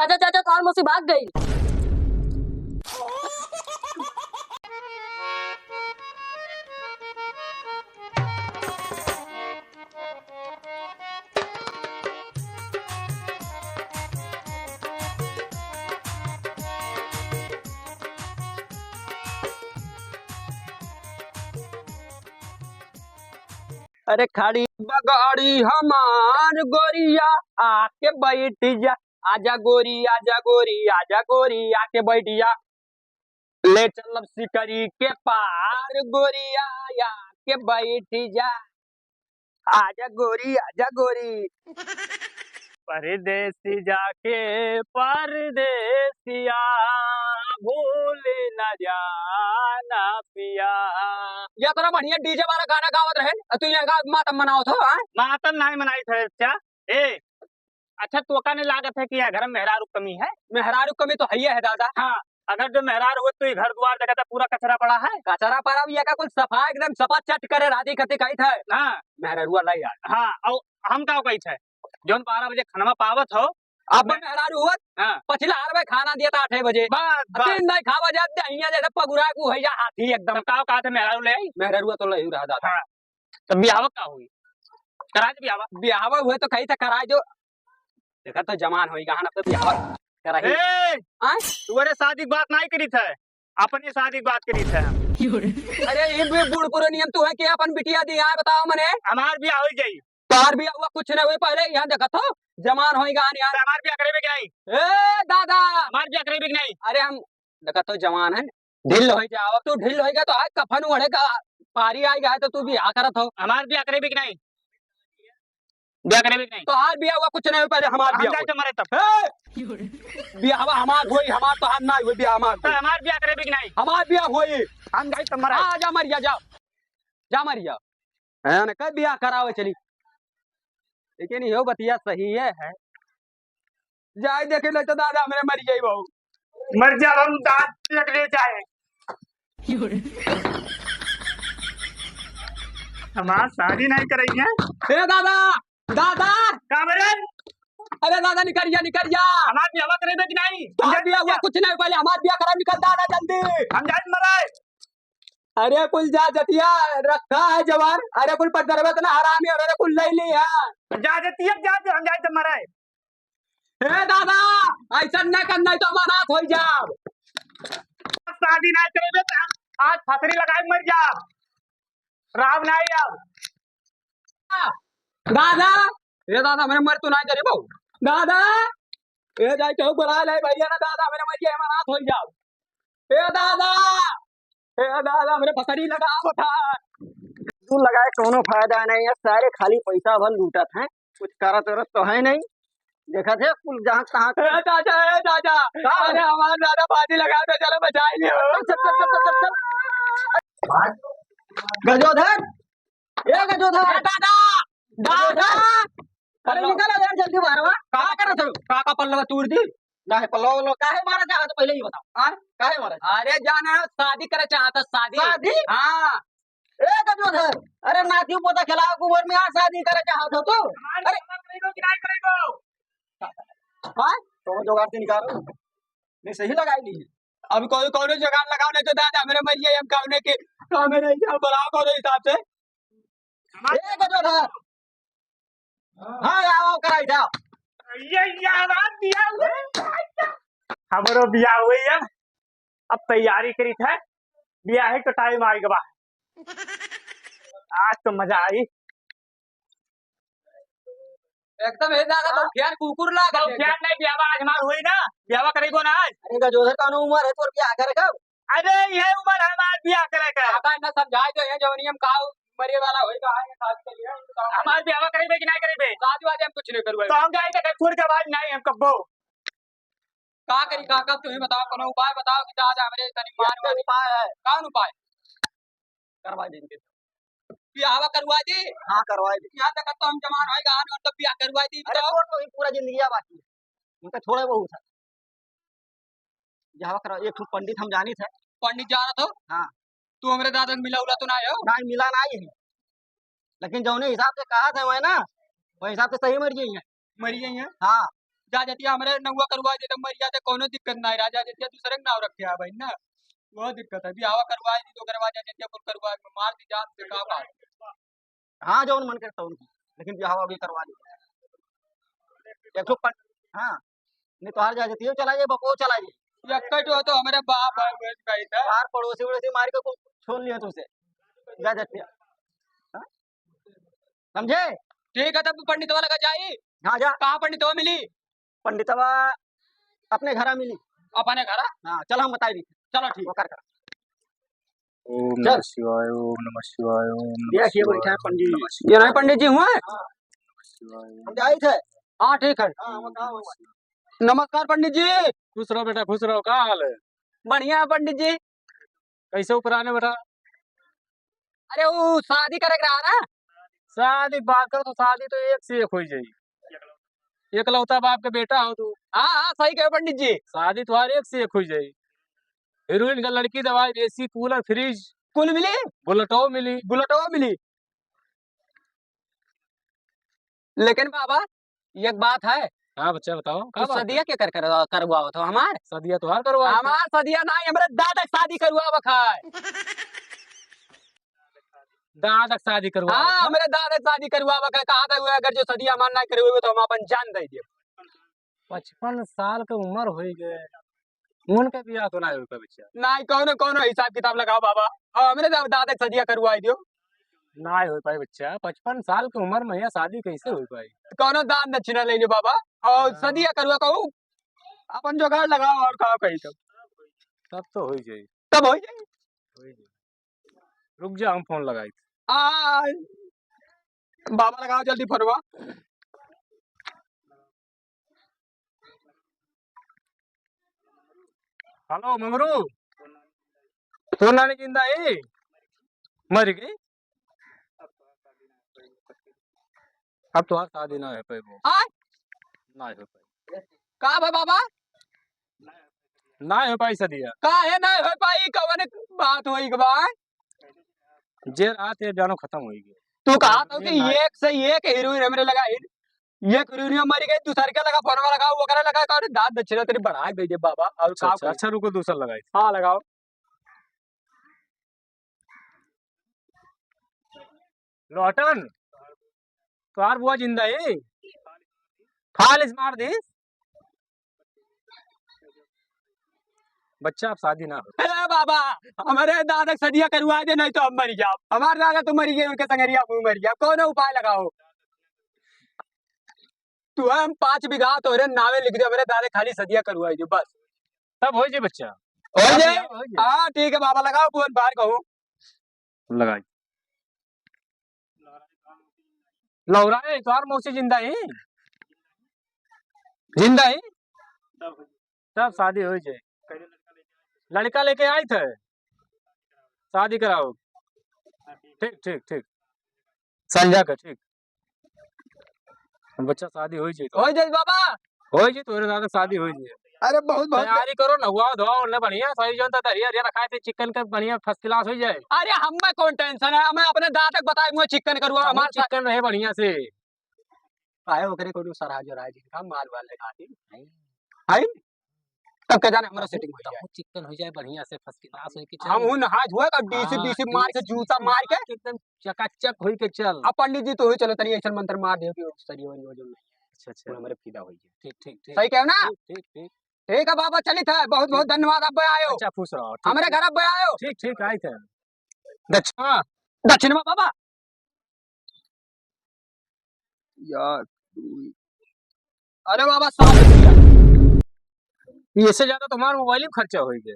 चाचा चाचा तो मुझसे भाग गई। अरे खड़ी बगाड़ी हमार गोरिया आके बैठ जा। आजा गोरी आजा गोरी आजा गोरी आके बैठ जा। ले चलब सिकरी के पार गोरिया आके बैठ जा। आजा गोरी आजा गोरी। परदेसी जाके परदेसिया भूल न जाना पिया। ये तोरा बढ़िया डीजे वाला गाना गावत रहे तू ये मातम मनाओ थो। मातम नहीं मनाई थे क्या ए अच्छा तोका ने लागत है कि यहाँ घर में मेहरारू कमी है। मेहरारू कमी तो है दादा। हाँ अगर जो मेहरारू हो तो ये घर द्वार देखा था पूरा कचरा पड़ा है। कचरा पड़ा भी का कुल सफा एकदम सफा चट करे राधी कते कही थे। हाँ मेहरारू वाला यार। हाँ और हम का कही थे जोन 12 बजे खाना पावत हो अब मेहरारू हुआ। हाँ पछिला हर में खाना दिया था 8 बजे बस बस तीन नहीं खावा जाते यहाँ जैसे पगुरा को है या हाथी एकदम। तब का कहा थे मेहरारू ले आई मेहरारू तो ले रहा दादा। हाँ तब ब्याह का हुई करा दे ब्याह हुए तो कही था कराए जो देखा तो जमान होगा ना तो ब्याह कराई। तू अरे शादी की बात नहीं करी थे अपनी शादी की बात करी थे। अरे ये बूढ़ पुरो नियम तू है कि अपन बिटिया दी है बताओ मने। हमार ब्याह हो जाई तार भी हुआ कुछ नहीं हुए पहले यहाँ देखा तो जमान होगा यार। हमार ब्याह करेबे कि नहीं ए दादा हमार ब्याह करेबे कि नहीं। अरे हम देखा तो जवान है ढिल हो जाओ तू ढिल होगा तो आज कफन उड़ेगा पारी आएगा तो तू ब्याह करत हो। हमार ब्याह करेबे कि नहीं ब्याह करेबे कि नहीं। तो हाल ब्याह हुआ कुछ नहीं हुआ पहले हमार हम ब्याह जाए तो मरे तब ब्याह हमार हुई हमार तो हम ना हुई ब्याह हमार तो हमार ब्याह करेबे कि नहीं। हमार ब्याह हुई हम जाए तो मरे आ जा मरिया जाओ जा मरिया है ना कब ब्याह करावे चली लेकिन यो बतिया सही है जाए देखे ले तो दादा मेरे मर जाई बहू मर जा हम दांत लगने जाए हमार शादी नहीं करेंगे। ए दादा दादा कामरन अरे दादा निकल जा हमार ब्याह करेबे कि नहीं। तुम्हारा ब्याह हुआ कुछ नहीं पहले हमारा ब्याह करा निकल दादा जल्दी। हम जाए तो मरे अरे कुल जा जतिया रखा है जवान। अरे कुल पर दरबत ना हरामी और अरे कुल ले ली है जा जती है जा हम जाए तो मरे। ए दादा ऐसा न करना तो मनात हो जाओ। शादी नहीं करेबे तो आज फसरी लगाए मर जा राम नहीं अब दादा ये दादा मेरे मर तो नहीं करे बहू दादा ये जाए क्यों बुला ले भैया ना दादा मेरे मर गए मनात हो जाओ। ए दादा मेरे फसरी लगा बता तू लगाए कोनो फायदा नहीं है सारे खाली पैसा भर लूटत हैं कुछ करत तो है नहीं देखा थे कुल जहाँ तहाँ। चाचा अरे हमारा दादा बाजी लगा तो चलो बचाएंगे। गजोधर ए गजोधर दादा दादा अरे निकल यार जल्दी बाहर का कर चलो का पल्लवा तोड़ दी ना पल्लवा काहे मारा चाहत पहले ही बताओ हां काहे मारा। अरे जाना शादी करे चाहता शादी हां ए गजोधर अरे नाती पोता खिलाओ कुंवर में आ शादी करे चाहत हो तो अरे करेगो कि नहीं करेगो हां तो जुगाड़ से निकालो नहीं सही लगाई ली अब कोई कौन जुगाड़ लगाओ नहीं तो दादा मेरे मरिए हम कहने के तो मेरे क्या बुलाओ कौन हिसाब से ए गजोधर हां आओ कराई जाओ ये यार दिया हमरो बियाह हुई है अब तैयारी करी थे बियाह है तो टाइम आई गवा आज तो मजा आई एकदम है दादा तो ख्याल कुकुर लाग तो क्या नहीं ब्याह आज हमार हुई ना ब्याह करेगो ना आज। अरे गजोधर का उम्र है तो ब्याह करेगा। अरे ये उम्र हमार ब्याह करेगा आता ना समझाए जो है जो नियम का मरे वाला होएगा है शादी के लिए हमार ब्याह करेबे कि नहीं करेबे। शादी वादी हम कुछ नहीं करवाए तो हम जाए के छोड़ के आवाज नहीं हम कब्बो का करी का कब तुम्हें बताओ कोनो उपाय बताओ कि दादा हमरे तनी मान वाली उपाय है कौन उपाय करवा देंगे ब्याह करवा दी। हां करवा दी यहां तक तो हम जमान होएगा और तो ब्याह करवा दी बताओ तो पूरा जिंदगी बाकी है उनका थोड़ा बहुत है ब्याह करा एक पंडित हम जानी थे पंडित जा रहा था। हां तू हमरे दादा मिला उला तो ना आयो नहीं मिला नहीं है लेकिन जौने हिसाब से कहा था मैं ना वो हिसाब से सही मर गई है हां जा जतिया हमारे नौवा करवा दे तो मर जाते कोनो दिक्कत ना राजा जतिया दूसरे के नाव रखे आ भाई ना बहुत दिक्कत है बियाह करवाए दी तो करवा जा जतिया कुल करवा मार दी जान से का बात हाँ जो मन करता उनकी लेकिन ब्याह अभी करवा दी एक तो हाँ नहीं तो हार जा जाती है चला जाए बको चला जाए यक्कट हो तो हमारे बाप है वो कही था बाहर पड़ोसी वड़ोसी मार के को छोड़ लिया तुमसे जा जाती है हाँ? समझे ठीक है तब पंडित वाला का जाई हाँ जा कहाँ पंडित वो मिली पंडितवा अपने घर मिली अपने घर हाँ चलो हम बताई दी चलो ठीक वो कर ओम चल। नमः शिवाय ओम नमः शिवाय ओम ये नमः किए बैठा है पंडित जी ये नहीं पंडित जी हुए शिवाय हम जाए थे हाँ ठीक है हाँ हम कहा हुआ नमस्कार पंडित जी खुश रहो बेटा खुश रहो का हाल है बढ़िया है पंडित जी कैसे ऊपराने बेटा अरे वो शादी करे रहा ना शादी बात करो तो शादी तो एक से एक हो जाई एकलौता बाप के बेटा हो तू हाँ हाँ सही कहे पंडित जी शादी तुम्हारी एक से एक हो जाई हीरोइन का लड़की दवाई एसी कूलर फ्रिज कुल मिली बुलेटो मिली बुलेटो मिली लेकिन बाबा एक बात है हाँ बच्चा बताओ तू सदिया के करवाओ तो हमार सदिया तुहार करवा हमार सदिया नहीं हमारे दादा के शादी करवाओ खाए दादा के शादी करवा हाँ हमारे दादा के शादी करवाओ खाए कहा था हुआ अगर जो सदिया हमार ना करे हुए तो हम अपन जान दे दिए 55 साल के उम्र हो गए उनका बियाह तो ना होगा बच्चा नहीं कौन कौन हिसाब किताब लगाओ बाबा हमारे दादा के सदिया करवाई दियो ना हो पाए बच्चा 55 साल की उम्र में यहाँ शादी कैसे हो पाई कौनो दान दक्षिणा ले लो बाबा और सदिया करवा कहूँ अपन जुगाड़ लगाओ और कहा कही तब तो हो जाए तब हो जाए रुक जा हम फोन लगाई आ बाबा लगाओ जल्दी फरवा हेलो मंगरू तो नानी जिंदा है मर गई अब तो शादी ना है पाई वो हाँ ना हो पाई का भाई बाबा ना हो पाई सदिया का है ना हो पाई कवन बात हुई के बाद जे रात ये जानो खत्म हो गई तू कहा था कि एक से एक हीरोइन हमरे लगा एक हीरोइन मर गई दूसरे के लगा फोन लगा वो करे लगा का दांत दक्षिणा तेरी बढ़ा गई दे बाबा और का अच्छा रुको दूसरा लगाई हाँ लगाओ लौटन तुहार बुआ जिंदा है खालिस मार दी बच्चा अब शादी ना हो अरे बाबा हमारे दादा सदिया करवा दे नहीं तो हम मर जाओ हमारे दादा तो मरी गए उनके संगरिया मर गया कौन उपाय लगाओ तू हम 5 बीघा तो नावे लिख दे मेरे दादा खाली सदिया करवाई दो बस तब हो जाए बच्चा हो जाए हाँ ठीक है बाबा लगाओ फोन बाहर कहूँ लगाई लौरा है तुहार मौसी जिंदा है जिंदा है तब शादी हो जाए लड़का लेके आई थे शादी कराओ ठीक ठीक ठीक संजा का ठीक बच्चा शादी हो जाए बाबा हो जाए तोरे दादा शादी हो जाए अरे बहुत बहुत तैयारी करो ना हुआ धो ना बढ़िया सही जो हरिया हरिया रखा थे चिकन का बढ़िया फर्स्ट क्लास हो जाए अरे हमें कौन टेंशन है मैं अपने दादा को बताऊंगा चिकन करूँगा हमारे चिकन रहे बढ़िया से आए ओकरे को सराज और राज का माल वाल लगा दी है तब के जाने हमारा सेटिंग हो जाए चिकन हो जाए बढ़िया से फर्स्ट क्लास हो के हम उन हाथ हुए का डीसी डीसी मार के जूता मार के एकदम चकाचक होई के चल अब पंडित जी तो हुई चलो तनी ऐसा मंत्र मार दे कि सरी वाली हो जो अच्छा अच्छा हमारे फीदा हो जाए ठीक ठीक ठीक सही कहो ना ठीक ठीक ठीक है बाबा चली था बहुत बहुत धन्यवाद अब आयो अच्छा खुश रहो हमारे घर अब आयो ठीक ठीक आए थे दक्षिण दक्षिण में बाबा यार अरे बाबा इससे ज्यादा तुम्हारा मोबाइल में खर्चा हो गया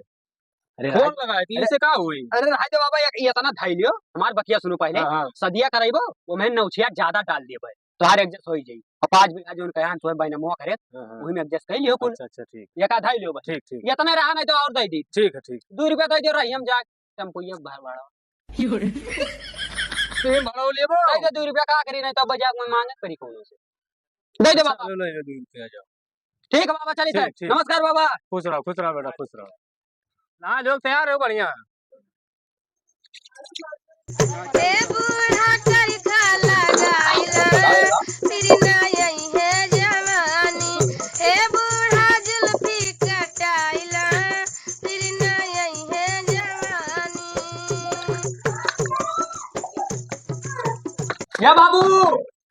अरे फोन लगाए थी इससे का हुई अरे राज बाबा ये तना धाई लियो हमार बकिया सुनो पहले हाँ, हाँ। सदिया कराइबो वो मैं नौछिया ज्यादा डाल दिए तो हर एडजस्ट हो जाई अब 5 बीघा जो कहां तो बाइना मुआ करे वही में एडजस्ट कर लियो कुल अच्छा अच्छा ठीक ये का धाई लियो बस ठीक ठीक ये तना रहा नहीं तो और दे दी ठीक है ठीक 2 रुपया दे जो रही हम जा टेम्पो ये बाहर बाड़ा तो बड़ो लेबो दे दे 2 रुपया का करी नहीं तो बजा में मांगे करी कोनो से दे दे बाबा ले ले 2 रुपया जाओ ठीक है बाबा चली ठीक, थे ठीक। नमस्कार बाबा खुश रहो बेटा खुश रहो ना लोग तैयार हो बढ़िया ए बूढ़ा चरखा लगाइला मेरी नई है जवानी ए ये बाबू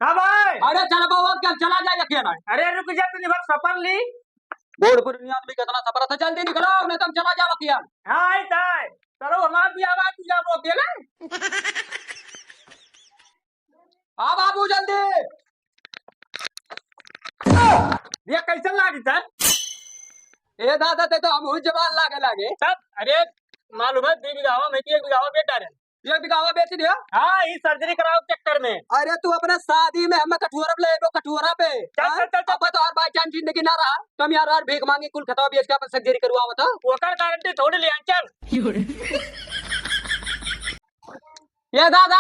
हाँ भाई। अरे चल बाबू अब क्या चला जाए अकेला अरे रुक जा, तूने बस सफर ली। बोर्ड पर आदमी कितना सफर था जल्दी निकलो नहीं तो हम चला जाओ अकेला हाँ आई ताई, चलो हमारा भी आवाज तू जा रोक दे ना। हाँ बाबू जल्दी ये कैसे लागी था? ए दादा ते तो हम जवान लागे सब अरे मालूम है 2 बीघा में 1 बीघा बेटा है। ये बिगावा बेच दिया हाँ ये सर्जरी कराओ चक्कर में। अरे तू अपने शादी में हमें कठुआ पे ले कठुआ पे चल अब तो और बाई चांस जिंदगी ना रहा तुम यार और भीख मांगी कुल खतवा बेच के अपन सर्जरी करवाओ तो ओकर गारंटी थोड़ी ले चल। ये दादा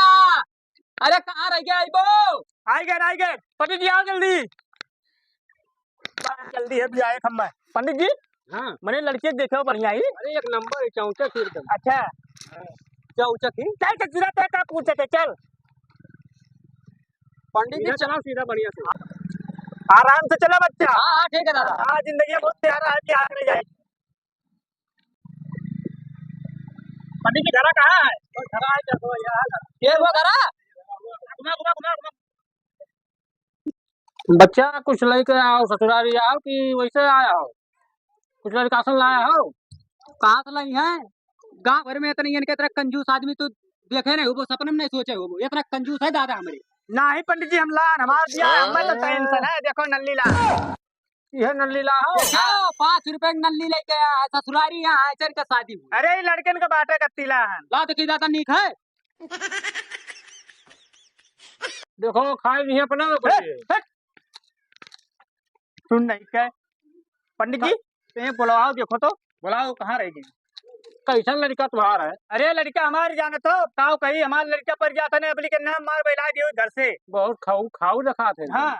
अरे कहाँ रह गया आइबो आई गए पंडित जी आओ जल्दी। जल्दी है भी आए खम्बा। पंडित जी हाँ मैंने लड़के देखो बढ़िया ही। अरे एक नंबर चौचा फिर अच्छा चौचा की चल चल सीधा तय का पूछे थे चल। पंडित जी चलाओ सीधा बढ़िया से, आराम से चला बच्चा। हाँ हाँ ठीक है दादा हाँ जिंदगी बहुत प्यारा है, हाथ में जाए। पंडित जी घरा कहाँ है? घरा है देखो यार, ये वो करा घुमा घुमा घुमा घुमा। बच्चा कुछ लेके आओ ससुरारी आओ कि वैसे आया हो? कुछ लड़का सन लाया हो? कहाँ से लाई है गाँव भर में इतनी इनके तरह कंजूस आदमी तो देखे नहीं वो सपने में नहीं सोचे हो वो इतना कंजूस है दादा हमारे। नहीं पंडित जी हम लान हमारा दिया है, हमें तो टेंशन है। देखो नल्ली ला, यह नल्ली ला हो। देखो 5 रुपए की नल्ली लेके आया है ससुरारी यहाँ है का शादी हुई अरे ये लड़कन के बाटे कत्ती ला है। ला तो की दादा नीक है देखो खाए नहीं अपना सुन नहीं क्या पंडित जी ते बुलाओ देखो तो बुलाओ कहाँ रहेगी कैसा लड़का तुम्हारा है? अरे लड़का हमारे जाने तो ताऊ कही हमारे लड़का पर जाता नहीं अबली के नाम मार बैला दियो घर से बहुत खाऊ खाऊ रखा थे। हाँ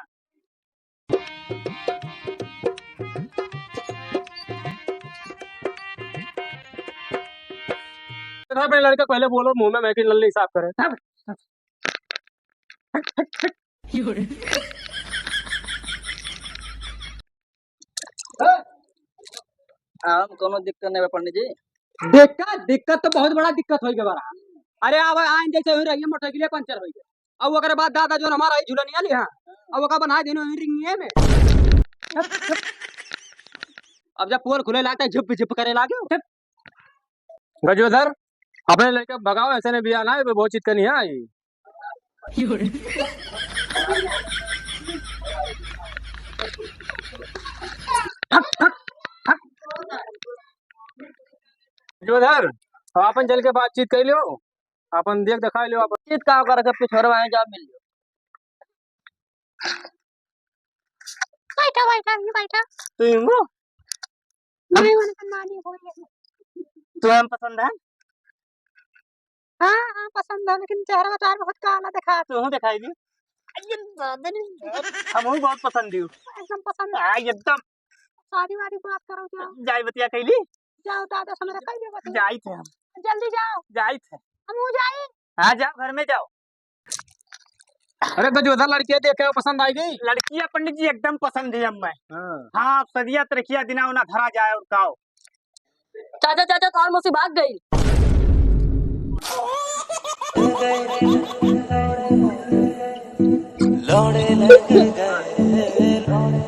अपने लड़का पहले बोलो मुंह में मैं की लल्ली साफ करे। कोनो दिक्कत नहीं है पंडित जी। दिक्कत तो बहुत बड़ा दिक्कत हो गया बड़ा। अरे अब आइन जैसे हो रही है मोटरसाइकिल पंचर हो गया अब वो बाद दादा जो हमारा झुलनिया लिया अब वो बना देनो रिंगिए में अब जब पोल खुले लाता है झुप झुप करे लागे गजोधर अपने लड़के भगाओ ऐसे ने बिया ना बहुत चीज करनी है। गजोधर अपन चल के बातचीत कर लो अपन देख दिखा लो अपन चीज का कर के छोड़वा है जॉब मिल बैठा बैठा ये बैठा तुम नहीं मन करना नहीं हो गया। तुम्हें पसंद है? हाँ हाँ पसंद है लेकिन चेहरा में तार बहुत काला दिखा तुम दिखाई दी हम बहुत पसंद हूँ एकदम पसंद है। एकदम शादी वादी बात करो जाओ जाई बतिया कैली जाओ दादा से मेरा कह दे जाई थे हम जल्दी जाओ जाई थे हम हो जाए। हाँ जाओ घर में जाओ। अरे गजोधर लड़कियां देखे पसंद आई गई? लड़कियां पंडित जी एकदम पसंद है हमें। हाँ सदिया तरकिया दिना उना धरा जाए और खाओ। चाचा चाचा तो मौसी भाग गई। लौड़े लग गए